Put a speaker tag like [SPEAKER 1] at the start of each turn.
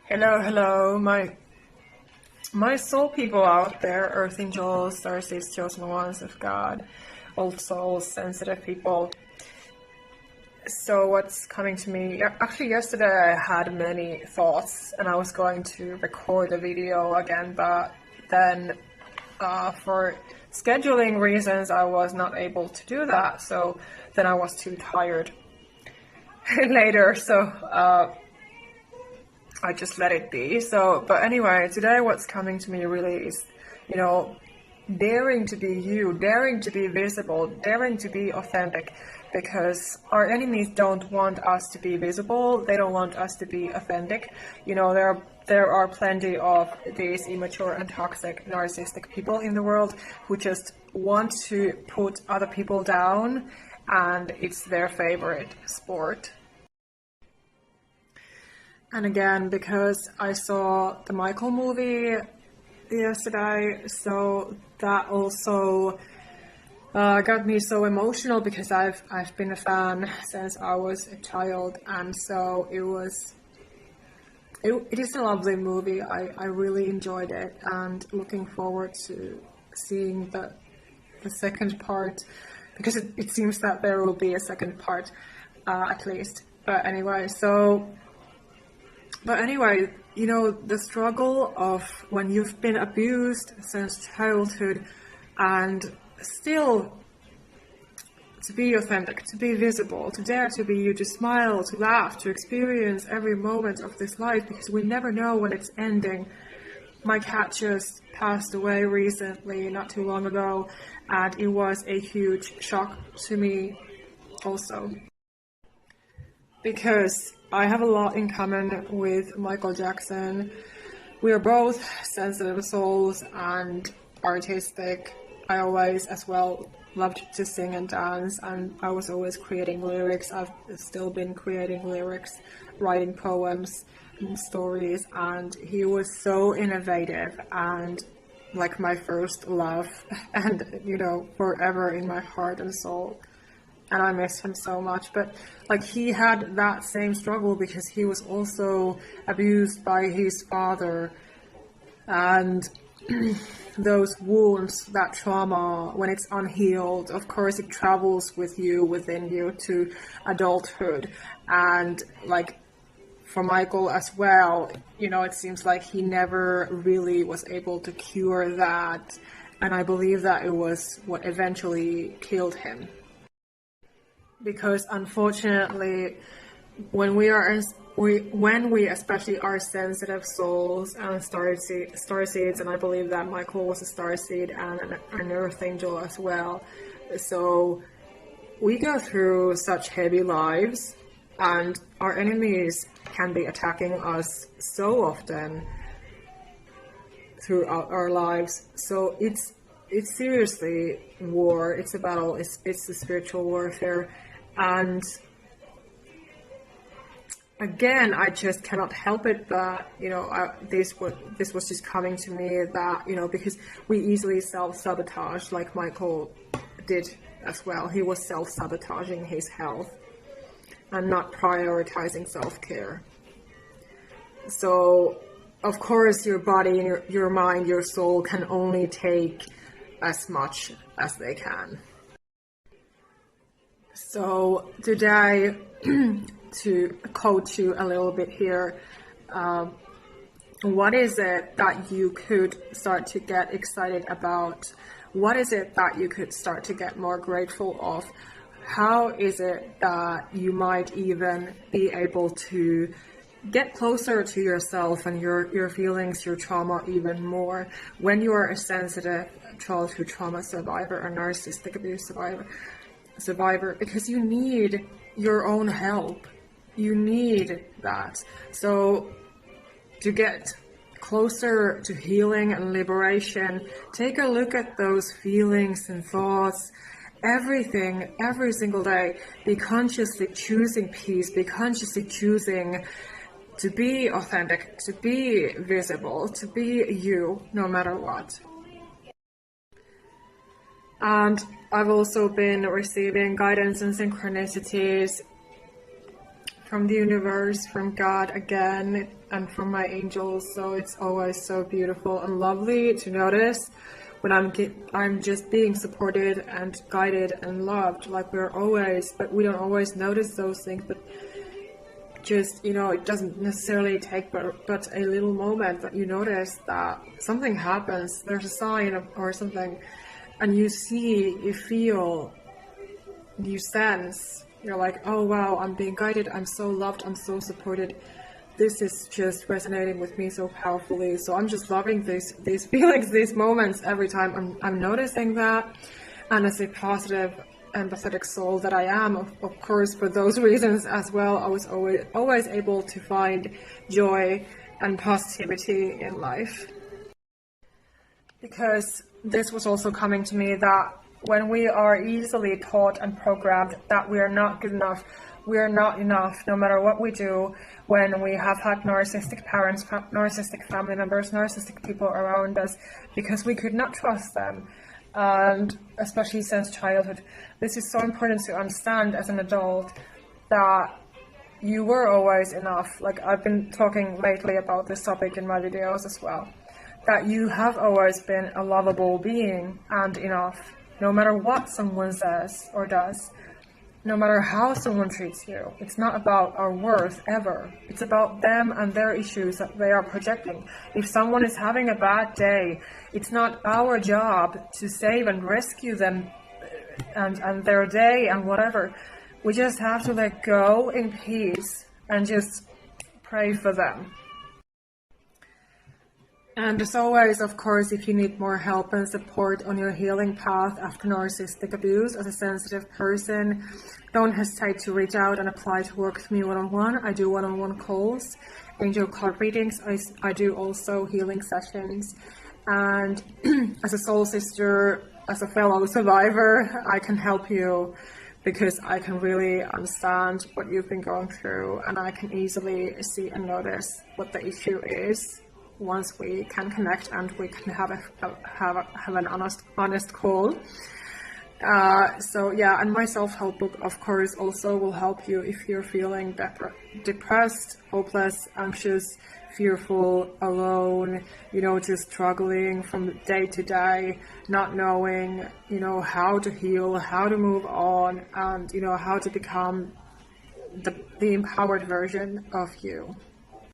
[SPEAKER 1] Hello, my soul people out there, earth angels, starseeds, chosen ones of God, old souls, sensitive people. So what's coming to me? Actually, yesterday I had many thoughts, and I was going to record a video again, but then for scheduling reasons, I was not able to do that. So then I was too tired later. So I just let it be. So, but anyway, today what's coming to me really is, daring to be you, daring to be visible, daring to be authentic, because our enemies don't want us to be visible. They don't want us to be authentic. There are plenty of these immature and toxic narcissistic people in the world who just want to put other people down, and it's their favorite sport. And again, because I saw the Michael movie yesterday, so that also got me so emotional, because I've been a fan since I was a child, and so it is a lovely movie. I really enjoyed it, and looking forward to seeing the second part, because it seems that there will be a second part at least. But anyway, the struggle of when you've been abused since childhood, and still to be authentic, to be visible, to dare to be you, to smile, to laugh, to experience every moment of this life, because we never know when it's ending. My cat just passed away recently, not too long ago, and it was a huge shock to me also, because I have a lot in common with Michael Jackson. We are both sensitive souls and artistic. I always as well loved to sing and dance, and I was always creating lyrics. I've still been creating lyrics, writing poems and stories, and he was so innovative and like my first love, and forever in my heart and soul. And I miss him so much. But he had that same struggle, because he was also abused by his father, and those wounds, that trauma, when it's unhealed, of course it travels within you to adulthood. And for Michael as well, it seems like he never really was able to cure that, and I believe that it was what eventually killed him. Because unfortunately, when we especially are sensitive souls and starseeds, and I believe that Michael was a starseed and an earth angel as well, so we go through such heavy lives, and our enemies can be attacking us so often throughout our lives. So it's seriously war. It's a battle. It's the spiritual warfare. And again, I just cannot help it that, this was just coming to me that, because we easily self-sabotage, like Michael did as well. He was self-sabotaging his health and not prioritizing self-care. So, of course, your body and your mind, your soul can only take as much as they can. So today, to coach you a little bit here, what is it that you could start to get excited about? What is it that you could start to get more grateful of? How is it that you might even be able to get closer to yourself and your feelings, your trauma even more, when you are a sensitive childhood trauma survivor, a narcissistic abuse survivor, because you need your own help. You need that. So to get closer to healing and liberation, take a look at those feelings and thoughts, everything, every single day. Be consciously choosing peace, be consciously choosing to be authentic, to be visible, to be you, no matter what. And I've also been receiving guidance and synchronicities from the universe, from God again, and from my angels. So it's always so beautiful and lovely to notice when I'm just being supported and guided and loved, like we're always, but we don't always notice those things. But just, it doesn't necessarily take but a little moment that you notice that something happens, there's a sign or something, and you see, you feel, you sense, you're like, oh wow, I'm being guided, I'm so loved, I'm so supported. This is just resonating with me so powerfully. So I'm just loving these feelings, these moments every time I'm noticing that. And as a positive, empathetic soul that I am, of course, for those reasons as well, I was always able to find joy and positivity in life. Because this was also coming to me that when we are easily taught and programmed that we are not good enough, we are not enough, no matter what we do, when we have had narcissistic parents, narcissistic family members, narcissistic people around us, because we could not trust them, and especially since childhood. This is so important to understand as an adult, that you were always enough. Like, I've been talking lately about this topic in my videos as well, that you have always been a lovable being and enough, no matter what someone says or does, no matter how someone treats you. It's not about our worth ever. It's about them and their issues that they are projecting. If someone is having a bad day, it's not our job to save and rescue them and their day and whatever. We just have to let go in peace and just pray for them. And as always, of course, if you need more help and support on your healing path after narcissistic abuse as a sensitive person, don't hesitate to reach out and apply to work with me one-on-one. I do one-on-one calls, angel card readings. I do also healing sessions. And as a soul sister, as a fellow survivor, I can help you because I can really understand what you've been going through, and I can easily see and notice what the issue is. Once we can connect and we can have an honest call. So yeah, and my self-help book, of course, also will help you if you're feeling depressed, hopeless, anxious, fearful, alone, just struggling from day to day, not knowing, how to heal, how to move on, and, how to become the empowered version of you.